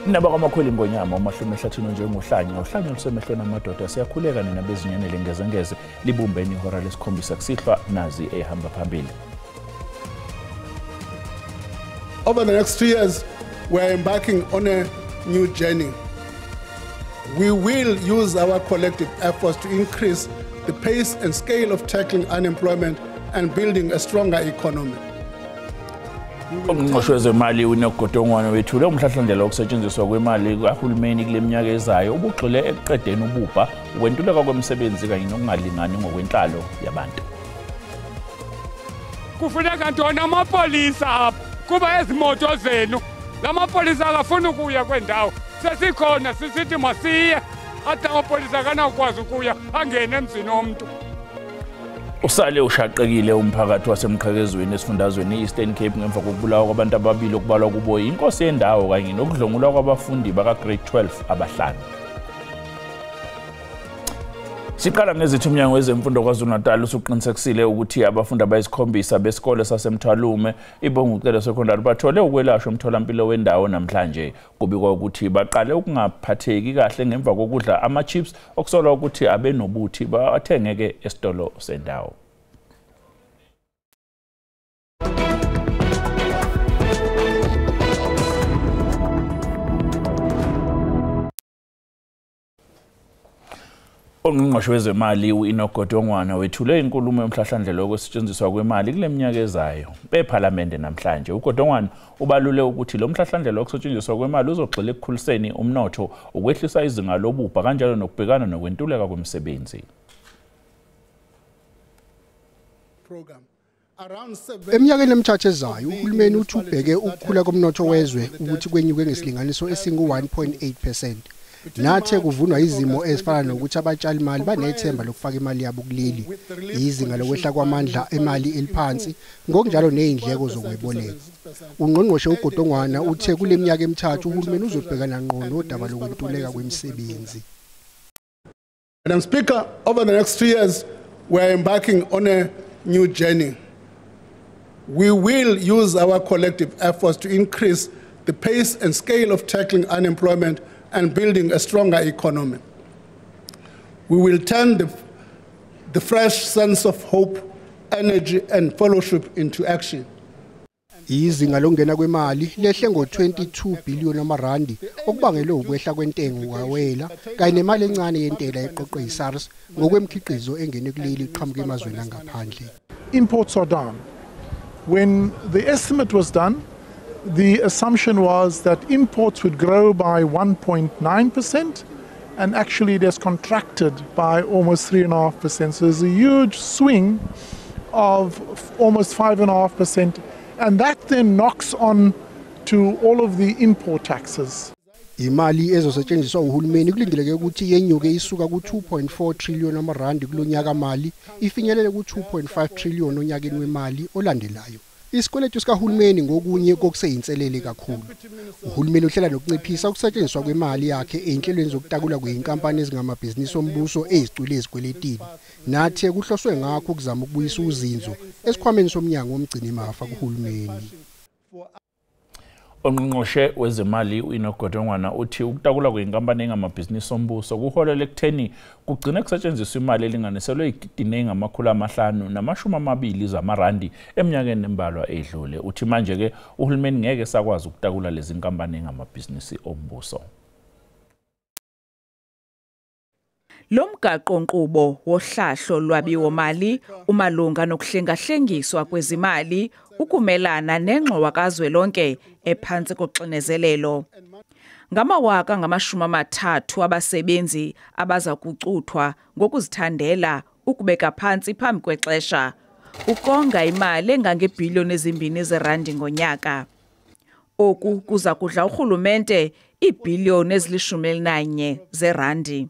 Naba kwamakhweli ngonyama umahlume ehlathini njengohlanya uhlanya lusemehlweni amadoda siyakhuleka nina bezinyane lengezengeze libumbeni ihora lesikhombisa kusihlwa nazi ehamba phambili. Over the next 2 years we are embarking on a new journey. We will use our collective efforts to increase the pace and scale of tackling unemployment and building a stronger economy. Ungqongqoshe wezemali uNokgodongwana wethule umhlahlandlela wokusetshenziswa kwemali kahulumeni kule minyaka ezayo ubugxile ekuqedeni ububha ukwentuleka kwemisebenzi kanye nokungalingani ngokwenhlalo yabantu. Kufuneka ntona amapolisa apha kuba ezimoto zenu lamapolisa akafuna ukuya kwendawo sesikhona sisithi masiye athi amapolisa kanakwazi ukuya angene emzini womuntu. Usale ushaqekile umphakathi wasemqhekezweni esifundazweni Eastern Cape ngemva kokubulawa kwabantu ababili okubalwa kubo inkosi yendawo kanye nokudlongulwa kwabafundi baka grade 12 abahlanu. Siqala ngezithi umnyango wezemfundo kwaZulu-Natal usuqinisekisile ukuthi abafundi abayisikhombisa besikole sasemthwalume ibongucele secondary bathole ukwelashwa emtholampilo wendawo namhlanje kubikwa ukuthi baqale ukungaphatheki kahle ngemva kokudla ama-chips okusolwa ukuthi abenobuthi bathengeke esitolo sendawo. Ungqongqoshe wezemali uNokgodongwana wethule inkulumo yomhlahlandlela wokusetshenziswa kwemali kule minyaka ezayo eParliament namhlanje. uGodongwana ubalule ukuthi lo mhlahlandlela wokusetshenziswa kwemali uzogxila ekukhuliseni umnotho ukwehlisa izinga lobubha kanjalo nokubhekana nokwentuleka kwemisebenzi. Eminyakeni emithathu ezayo uhulumeni uthi ubheke ukukhula komnotho wezwe ukuthi kwenyuke ngesilinganiso esingu-1.8%. Nathe kuvunwa izimo ezifana nokuthi abatshali imali banethemba lokufaka imali yabo kuleli izinga lokwehla kwamandla emali eliphansi ngokunjalo nezindleko zokweboleka. Ungqongqoshe uGodongwana uthe kule minyaka emithathu uhulumeni uzobhekana ngqo nodaba lokwentuleka kwemisebenzi. Madam Speaker, over the next 2 years we are embarking on a new journey. We will use our collective efforts to increase the pace and scale of tackling unemployment and building a stronger economy. We will turn the fresh sense of hope, energy and fellowship into action. Izinga lokungena kwemali lehle ngo-22 billion amarandi okubangelwe ukwehla kwentengo kawela kanye nemali encane yentela eqoqwe yiSARS ngokwemkhiqizo engene kuleli iqhamuka emazweni angaphandle. Imports are down. When the estimate was done, the assumption was that imports would grow by 1.9% and actually it has contracted by almost 3.5%. So there's a huge swing of almost 5.5%, and that then knocks on to all of the import taxes. Imali ezosetshenziswa uhulumeni kulindeleke ukuthi yenyuke isuka ku2.4 trillion amarandi kulonyaka mali ifinyelele ku2.5 trillion onyakeni wemali olandelayo. Isikweletu sikahulumeni ngokunye kokuseyinselele kakhulu. Uhulumeni uhlela nokunciphisa ukusetshenziswa kwemali yakhe einhlelweni zokutakula kweinkampani ezingamabhizinisi ombuso ezicwile ezikweletini. Nathe kuhloswe ngakho ukuzama ukubuyisa uzinzo esikhwameni somnyango womgcini mafa kuhulumeni. Ungqongqoshe wezemali uNokgodongwana uthi ukutakula kweinkampani engamabhizinisi ombuso kuholele ekutheni kugcina kusetshenziswa imali elinganiselwe R520 zamarandi eminyakeni embalwa edlule. Uthi manje ke uhulumeni ngeke sakwazi ukutakula lezi inkampani engamabhizinisi ombuso. Lomgaqo nkqubo wohlahlo lwabiwo mali umalunga nokuhlengahlengiswa kwezimali ukumelana nengxowa kazwelonke ephansi koxinezelelo. Ngamawaka ngama30 abasebenzi abaza kucuthwa ngokuzithandela ukubeka phansi phambi kwexesha ukonga imali engangebhiliyoni ezimbini zerandi ngonyaka. Oku kuza kudla urhulumente iibhiliyoni ezili-11 zerandi.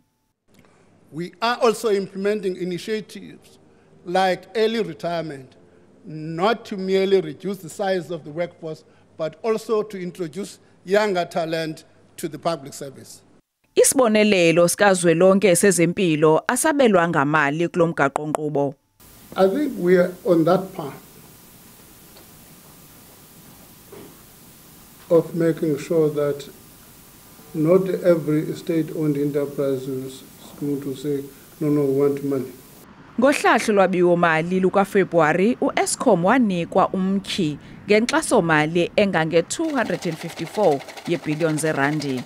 We are also implementing initiatives like early retirement, not to merely reduce the size of the workforce, but also to introduce younger talent to the public service. Isibonelelo sikazwelonke sezempilo asabelwa ngamali kulomgaqo nkqubo. I think we are on that path of making sure that Not every state-owned enterprise is going to say, no, we want money. Ngohlahlo lwabiwo-mali lukaFebruwari, u-Eskom wanikwa umkhi ngenkxaso-mali engange-254 yeebhiliyoni zeerandi.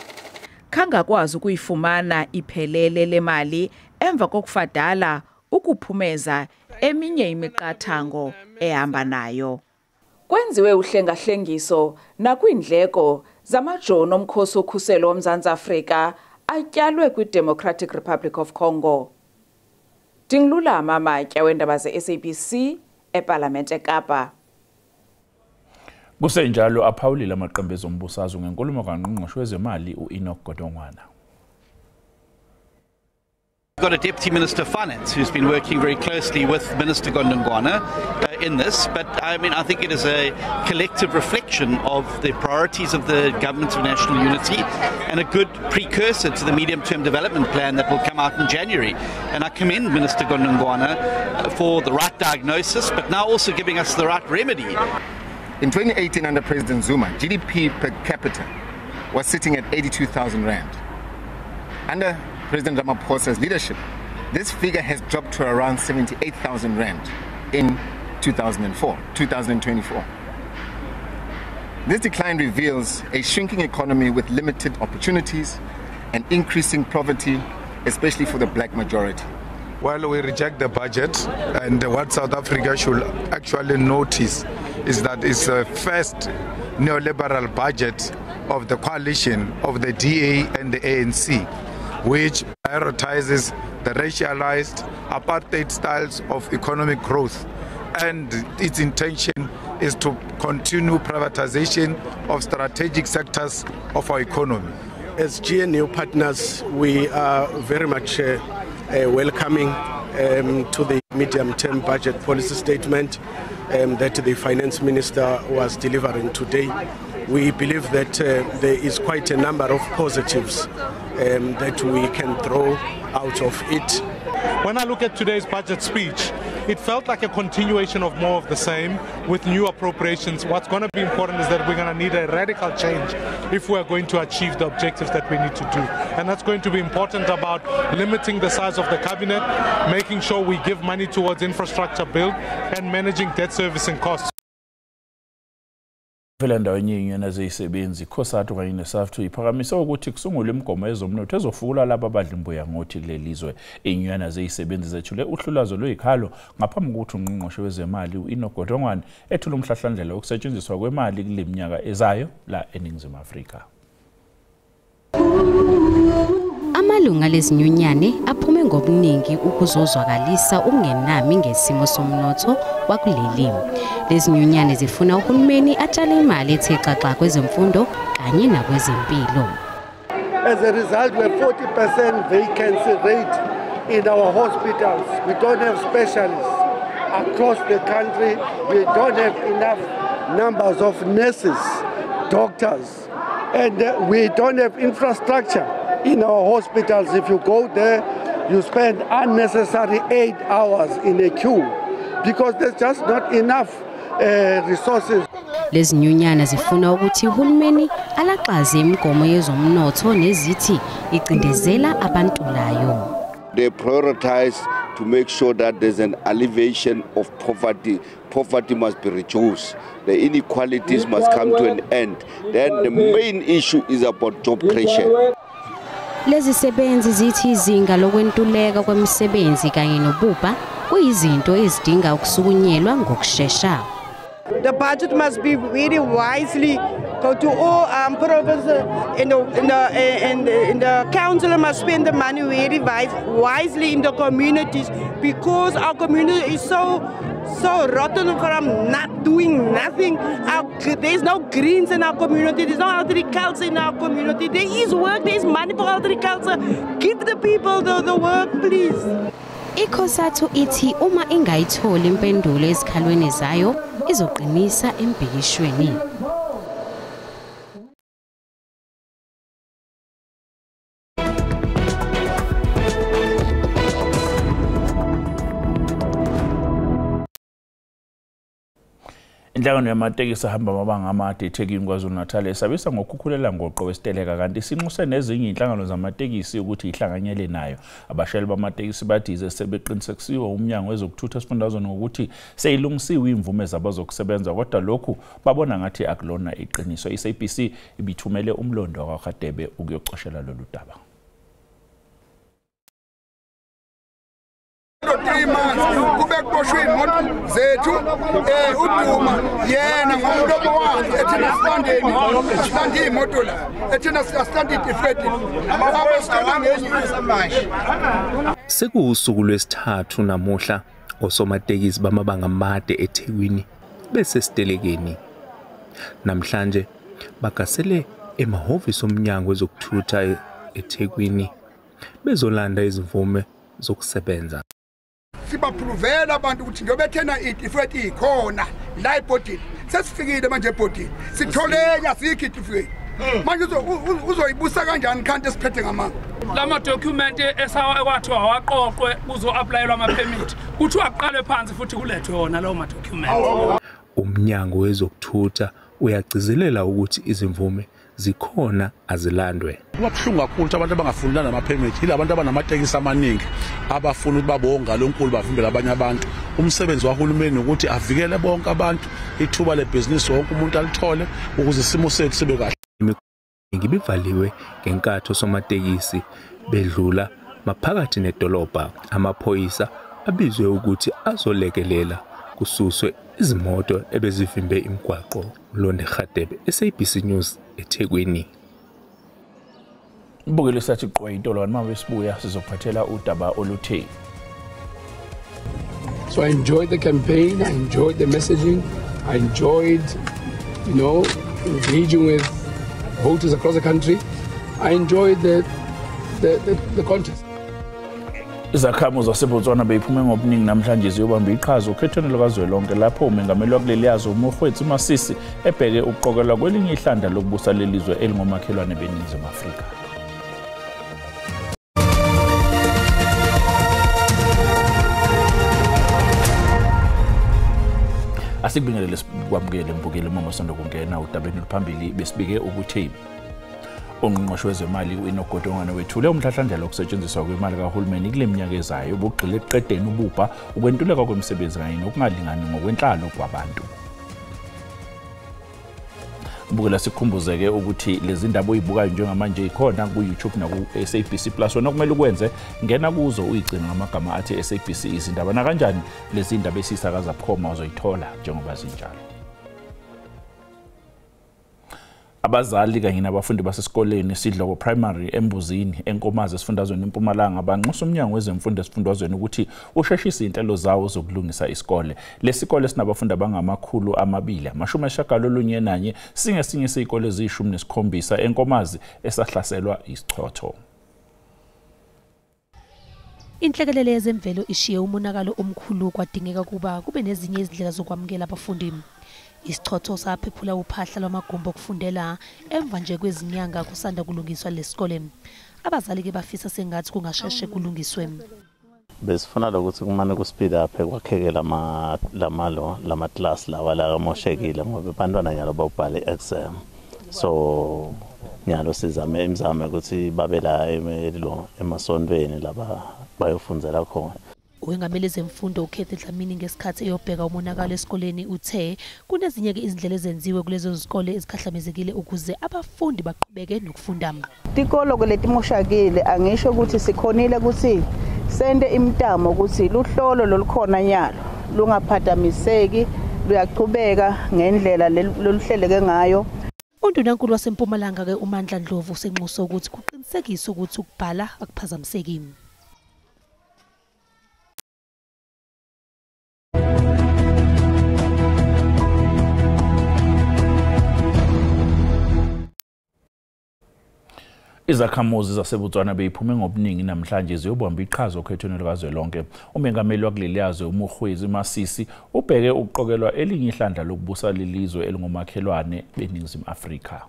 Khangakwazi ukuyifumana iphelele le mali emva kokufadala ukuphumeza eminye imiqathango ehamba nayo. Kwenziwe uhlengahlengiso nakwiindleko zamajoni omkhosi wokhuselo woMzantsi Afrika atyalwe kwiDemocratic Republic of Congo. Dinglulama Matya weendaba ze-SABC eParlamente eKapa. Kusenjalo aphawulile amaqembu ezombusazwe ngenkulumo kaNgqongqoshe wezemali u-Enoch Godongwana. We've got a Deputy Minister of Finance who's been working very closely with Minister Godongwana in this, but I think it is a collective reflection of the priorities of the Government of National Unity and a good precursor to the medium-term development plan that will come out in January. And I commend Minister Godongwana for the right diagnosis, but now also giving us the right remedy. In 2018, under President Zuma, GDP per capita was sitting at 82,000 rand. Under President Ramaphosa's leadership, this figure has dropped to around 78,000 rand in 2024. This decline reveals a shrinking economy with limited opportunities and increasing poverty, especially for the black majority. While we reject the budget, and what South Africa should actually notice is that it's the first neoliberal budget of the coalition of the DA and the ANC, which prioritizes the racialized apartheid styles of economic growth, and its intention is to continue privatization of strategic sectors of our economy. As GNU partners, we are very much welcoming to the medium-term budget policy statement that the finance minister was delivering today. We believe that there is quite a number of positives that we can draw out of it. When I look at today's budget speech, it felt like a continuation of more of the same with new appropriations. What's going to be important is that we're going to need a radical change if we're going to achieve the objectives that we need to do. And that's going to be important about limiting the size of the cabinet, making sure we give money towards infrastructure build, and managing debt servicing costs. Vele ndawenye inyana zezisebenzi COSATU kanye neSAFTU iphakamisa ukuthi kusungulwe imigomo yezomnotho ezofula laba abadla imbuya ngothi kulelizwe. Inyana zezisebenzi zethule uhlulazo lwezikhalo ngaphambi kokuthi ungqongqoshe wezemali u-Enoch Godongwana ethule umhlahlandlela wokusetshenziswa kwemali kule minyaka ezayo la eNingizimu Afrika. Amalunga lezinyunyane aphume ngobuningi ukuzozwakalisa ukungenami ngesimo somnotho wakuleli. Lezinyunyane zifuna uhulumeni atshale imali ethe xaxa kwezemfundo kanye nakwezempilo. As a result, we have 40% vacancy rate in our hospitals. We don't have specialists across the country. We don't have enough numbers of nurses, doctors, and we don't have infrastructure in our hospitals. If you go there, you spend unnecessary 8 hours in a queue because there's just not enough resources. Lezinyunyana zifuna ukuthi uhulumeni alaxaze imigomo yezomnotho nezithi icindezela abantulayo. They prioritize to make sure that there's an alleviation of poverty. Poverty must be reduced. The inequalities must come to an end. Then the main issue is about job creation. Lezi sebenzi zithi izinga lokwentuleka kwemisebenzi kanye nobubha kuyizinto ezidinga ukusukunyelwa ngokusheshsha. The budget must be very wisely go to all provinces, and the council must spend the money very wisely in the communities, because our community is so rotten from not doing nothing. There's no greens in our community, there's no agriculture in our community. There is work, there is money for agriculture. Give the people the work, please. ICOSATU ithi uma ingayitholi impendulo ezikhalweni zayo izoqinisa embhikishweni. Inhlangano yamatekisi ahamba amabanga amade eThekwini KwaZulu-Natal esabisa ngokukhulela ngoqo wesiteleka kanti sinxuse nezinye inhlangano zamatekisi ukuthi ihlanganyele nayo. Abashayeli bamatekisi bathi sebeqinisekisiwe umnyango wezokuthutha esifundazweni ngokuthi seyilungisiwe imvume zabazokusebenza kodwa lokhu babona ngathi akulona iqiniso. SABC ibithumele umlondo kaKhadebe ukuyoxoshela lolu daba. 3 months kube kuqoshwe imoto zethu uduma yena ngomlomo wakhe ethina silandeni imoto la ethina silandeni ifeti ababe sicela ngenyusa sekuusuku lwesithathu namuhla osomatekisi bamabanga amade eThekwini bese sitelekeni. Namhlanje bagasele emahhovisi omnyango wezokuthutha eThekwini bezolanda izimvume zokusebenza. Sibaprovela abantu ukuthi njobe thena ifeti ikhona la ebhodini sesifikile manje ebhodini sitholenya sikho ifeti manje uzoyibusa kanjani kanti esiphethe ngamanga lama document esawathiwa awaqoqwe kuzo-aplayelwa ama-permit kuthiwa aqale phansi futhi kulethwe wona lawo ma-document. Umnyango wezokuthutha uyagcizelela ukuthi izimvume zikhona azilandwe. Kubuhlungu kakhulu ukuthi abantu abangafundanga ama-permit yilabantu abanamatekisi amaningi abafuna ukuthi babonga lonkulu bavimbele abanye abantu. Umsebenzi wahulumeni ukuthi avikele bonke abantu ithuba lebhizinisi wonke umuntu alithole ukuze isimo sethu sibe kahle. Ngibivaliwe ngenkathi osomatekisi bedlula maphakathi nedolobha. Amaphoyisa abizwe ukuthi azolekelela kususwe izimoto ebezivimbe imigwaqo. Londe Khadebe, SABC News eThekwini. Ubukele sathi qwayito lwana manje sibuya sizophathela udaba oluthe. So I enjoyed the campaign, I enjoyed the messaging, I enjoyed, engaging with voters across the country. I enjoyed the contest. Izakhamuzi zaseBotswana beyiphume ngobuningi namhlanje ziyobamba iqhaza okhethweni lukazwelonke lapho umengameli wakuleli yazo uMokgweetsi Masisi ebheke ukuqokelwa kwelinye ihlanda lokubusa lelizwe elingomakhelwane beNingizimu Afrika. Asikubingelele sikwamukele mbukeli mama sonto kungena udabeni luphambili besibike ukuthi Ongqongqoshe wezemali uInogodongwana wethule umhlahlandlela okusetshenziswa kwemali kahulumeni kule minyaka ezayo bogxile eqedeni ubupha ukwentuleka kwemisebenzi kanye nokungalingani ngokwenhlalo kwabantu. Bukela sikhumbuzeke ukuthi lezi ndaba oyibukayo njengamanje ikhona ku YouTube na ku SABC Plus wena kumele ukwenze ngena kuzo uyigcina ngamagama athi SABC izindaba na kanjani lezi ndaba esisakaza bukhoma uzoyithola njengoba zinjalo. Abazali kanye nabafundi basesikoleni Sidloko Primary eMbuzini eNkomazi esifundazweni eMpumalanga banxusa umnyango wezemfundo esifundazweni ukuthi usheshise inhlelo zawo zokulungisa isikole. Lesikole sinabafundi abangamakhulu 291 singesinye isikole ezishumi-7 eNkomazi esahlaselwa isichotho. Inhlekelele yezemvelo ishiye umonakalo omkhulu kwadingeka kuba kube nezinye izindlela zokwamukela abafundi. Isichotho saphephula uphahla lwamagumbi okufundela emva nje kwezinyanga kusanda kulungiswa lesikole. Abazali ke bafisa sengathi kungasheshe kulungiswe. Besifuna ukuthi kumane kuspeed up ekwakheke lama class lawa la moshekile ngoba abantwana nyalo babhale exam. So nyalo sizame imizamo ukuthi babe la emasontweni laba bayofundzela khona. Uwengamele zemfundo uKhethe Dlamini ngesikhathi eyobheka umonakalo esikoleni uthe kunezinye ke izindlela ezenziwe kulezo zikole ezikhahlamezekile ukuze abafundi baqhubeke nokufunda. Tikolo kuletimoshakile angisho ukuthi sikhonile ukuthi sende imtamo ukuthi luhlolo lolukhona nyalo lungaphazamiseki luyaqhubeka ngendlela loluhleleke ngayo. Undunankulu waseMpumalanga ke uMandla Ndlovu senxuso ukuthi kuqinisekiswe ukuthi ukubhala akuphazamiseki. Izakhamuzi zaseBotswana beyiphume ngobuningi namhlanje ziyobamba iqhaza okhethweni lukazwelonke. Umengameli wakuleli yazo uMokgweetsi Masisi ubheke ukuqokelwa elinye ihlandla lokubusa lelizwe elingomakhelwane beNingizimu Afrika.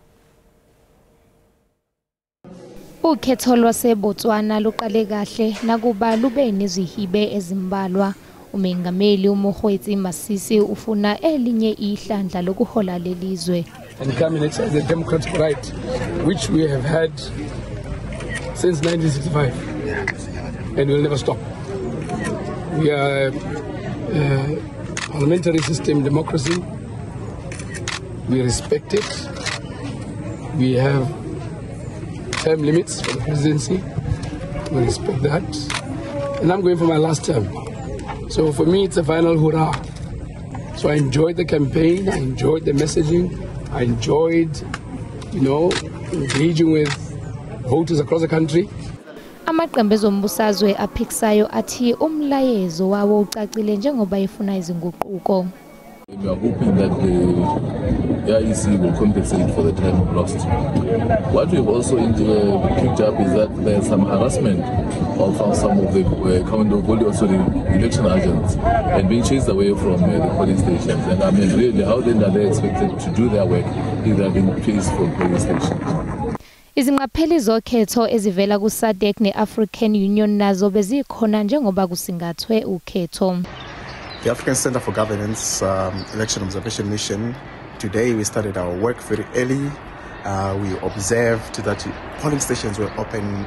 Ukhetho lwaseBotswana luqale kahle nakuba lube nezihibe ezimbalwa. Umengameli uMokgweetsi Masisi ufuna elinye ihlandla lokuhola lelizwe. And cabinet has a democratic right, which we have had since 1965, and will never stop. We are a parliamentary system democracy. We respect it. We have term limits for the presidency. We respect that. And I'm going for my last term. So for me, it's a final hurrah. So I enjoyed the campaign. I enjoyed the messaging. I enjoyed, engaging with voters across the country. Amaqembu ezombusazwe aphikisayo athi umlayezo wawo ucacile njengoba efuna izinguquko. We are hoping that the IEC will compensate for the time lost. What we've also picked up is that there's some harassment of some of the the election agents and being chased away from the police stations. And I mean, really, how then are they expected to do their work if they are being chased from police stations? Izinqapheli zokhetho ezivela ku SADC ne-African Union nazo bezikhona njengoba kusingathwe ukhetho. The African Center for Governance Election Observation Mission, today we started our work very early. We observed that polling stations were open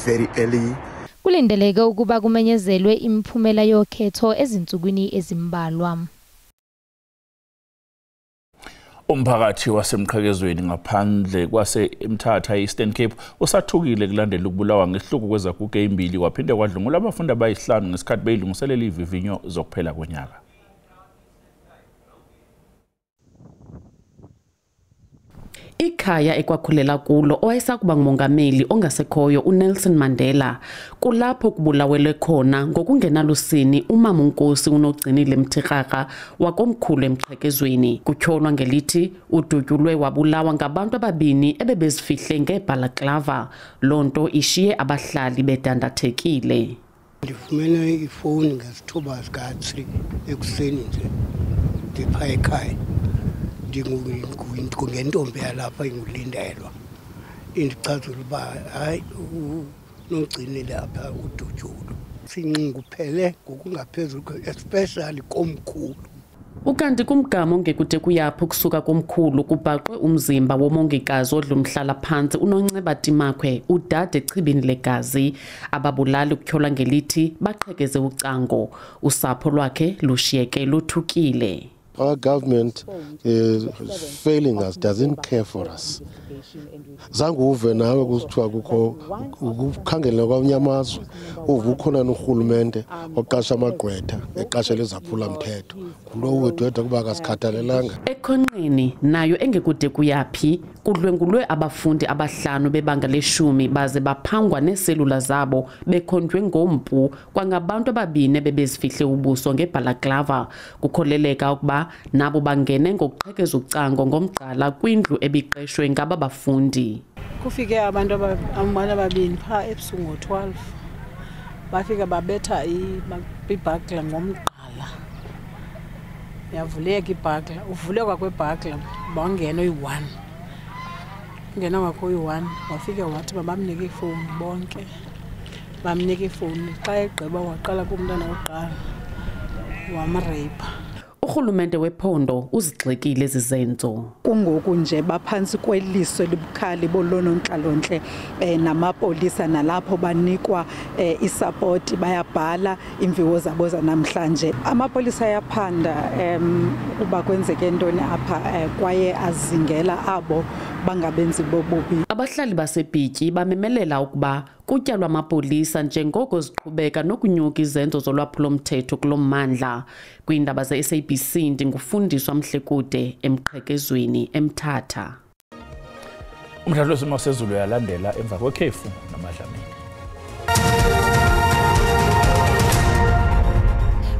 very early. Kulindeleke ukuba kumenyezelwe imiphumela yokhetho ezinsukwini ezimbalwa. Umphakathi wasemqhekezweni ngaphandle kwase eMthatha eEastern Cape usathukile kulandela ukubulawa ngehluku kwezaguga ezimbili kwaphinde kwadlungula abafundi abayisihlanu ngesikhathi beyilungiselela ivivinyo zokuphela konyaka. Ikhaya ekwakhulela kulo owayesakuba ngumongameli ongasekhoyo uNelson Mandela kulapho kubulawelwe khona ngokungenalusini umama uNkosi uNogcinile Mthikaka wakomkhulu eMqhekezweni. Kutyholwa ngelithi udutyulwe wabulawa ngabantu ababini ebebezifihle ngebhalaklava. Lonto ishiye abahlali bedandathekile. Ndifumene ifoni ngesithuba sika-3 ekuseni nje ndipha ekhaya. Ngentombi yalapha ingulindelwa indichazula uba hayi uNogcinile apha udutyulo sinxunguphele ngokungaphezulu especially komkhulu. Ukanti kumgama ongekude kuyapho kusuka komkhulu kubhaqwe umzimba womongikazi odlumhlala phansi uNonceba Timakwe udade echibini legazi. Ababulali ukutyholwa ngelithi baqhekeze ucango. Usapho lwakhe lushiyeke luthukile. Our government is failing us, doesn't care for us. Zanguve nawe kusithiwa kukho ukukhangela kwamnyamazwe uvukhona nohulumente oqasha amagqwetha eqasha lezaphula mthetho kulo wedwethu kuba akasikhathalelanga. Ekhonqeni nayo engekude kuyaphi kudlwengulwe abafundi abahlanu bebanga le-10 baze baphangwa neselula zabo bekhonjwe ngompu kwangabantu ababini bebezifihle ubuso ngebhalaklava. Kukholeleka ukuba nabo bangene ngokuqhekeza ucango ngomgqala kwindlu ebiqeshwe ngaba bafundi. Kufike abantu ababini pha ebusuku ngo-12 bafika babetha ibhakla ngomgqala. Yavuleka ibhakla, uvuleka kwebhakla bangena oyi-1. Ungena kwakho oyi-1 wafika wathi bamnike ifowuni bonke. Bamnika ifowuni xa egqiba waqala kumntana wokuqala wamreyipha. Urhulumente wephondo uzigxekile ezizenzo. Kungoku nje baphansi kweliso elibukhali bolonontlalontle namapolisa nalapho banikwa isupport bayabhala imviwo zabo zanamhlanje. Amapolisa ayaphanda kuba kwenzeke ntoni apha kwaye azingela abo bangabenzi bobubi. Abahlali baseBhityi bamemelela ukuba kutyalwa amapolisa njengoko ziqhubeka nokunyuka izenzo zolwaphulomthetho kulo mmandla. Kwiindaba ze-SABC ndingufundiswa Mhlekude eMqhekezweni eMthatha. Umdlalo wesimo sezulu yalandela emva kwekhefu namadlamini.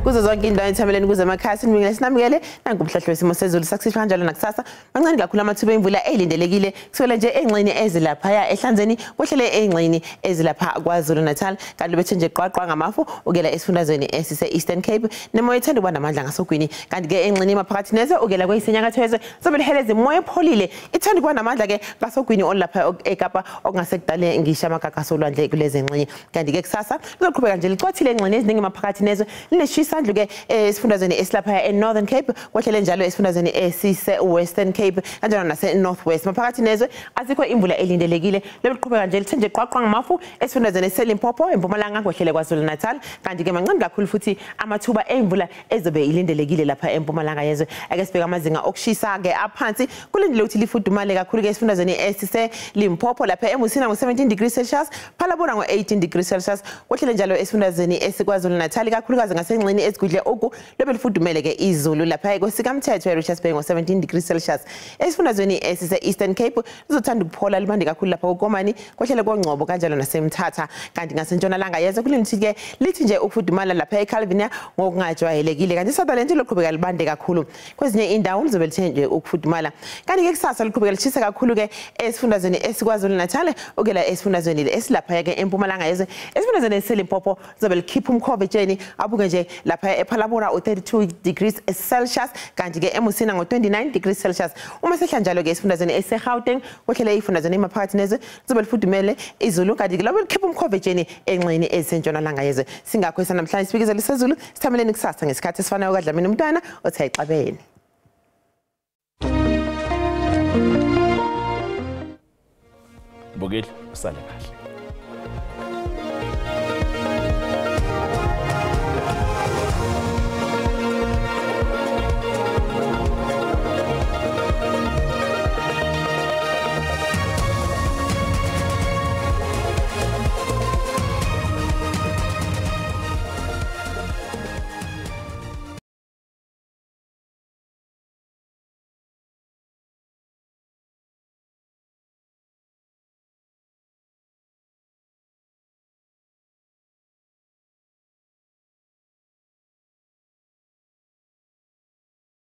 Kuzo zonke indawo ethameleni kuze emakhasi nimikele sinamukele nangumhlahlo wesimo sezulu sakusisho kanjalo nakusasa mancane kakhulu amathuba emvula elindelekile kusukela nje engxini ezilapha ya ehlanzeni kohlele engxini ezilapha kwaZulu Natal kanti bethe nje qwaqwa ngamafu ukela esifundazweni esise Eastern Cape nemoya ethanda kuba namandla ngasogwini kanti ke engxini emaphakathi nezwe ukela kweyisenyakatho yezwe sobe liheleze moya epholile ithanda kuba namandla ke ngasogwini olapha eKapa okungasekudale ngisho amagagaso olwandle kulezi engxini kanti ke kusasa lizoqhubeka nje licwathile engxini eziningi emaphakathi nezwe lineshisa Sandluke esifundazweni esilapha eNorthern Cape, kwahlele njalo esifundazweni esise Western Cape kanjalo nase Northwest. Maphakathi nezwe asikho imvula elindelekile lebiqhubeka nje lithenje qwaqwa ngamafu esifundazweni eseLimpopo eMpumalanga kwahlele KwaZulu-Natal kanti ke mancane kakhulu futhi amathuba emvula ezobe ilindelekile lapha eMpumalanga yezwe. Ake sibheka amazinga okushisa ke aphansi kulindele ukuthi lifudumale kakhulu ke esifundazweni esise Limpopo lapha eMusina ngo17 degrees Celsius, Phalabona ngo18 degrees Celsius, kwahlele njalo esifundazweni esikwaZulu-Natal kakhulukazi ngasenxini esigudle oku lobe lifudumele ke izulu lapha eKosikamthetho eRichards Bay ngo17 degrees Celsius. Esifundazweni esise Eastern Cape lizothanda ukuphola libande kakhulu lapha uKomani kwahlele koNgcobo kanjalo naseMthatha kanti ngasentshonalanga yezwe kulinithi ke lithi nje ukufudumala lapha eCalvinia ngokungajwayelekile kanti iSutherland loqhubeka libande kakhulu kwezinye indawo lizobe lithenje ukufudumala kanti ke kusasa liqhubeka lishisa kakhulu ke esifundazweni esikwaZulu-Natal okela esifundazweni esilapha ke eMpumalanga yezwe esifundazweni eseLimpopo lizobe likhipha umkhove etsheni abuke nje lapha ePhalabona u32 degrees Celsius kanti ke eMusina ngo29 degrees Celsius. Uma sehla njalo ke esifundazweni eseGauteng kwahlele ifundazweni emaphakathi nezwe lizobe lifudumele izulu kanti ke lobe likhipha umkhove etsheni enxini ezisentshonalanga yezwe. Singakho namhlanje sibikizela isizulu sithameleni kusasa ngesikhathi esifanayo kaDlamini umntwana othi ayixabene. Bogel, usale kahle.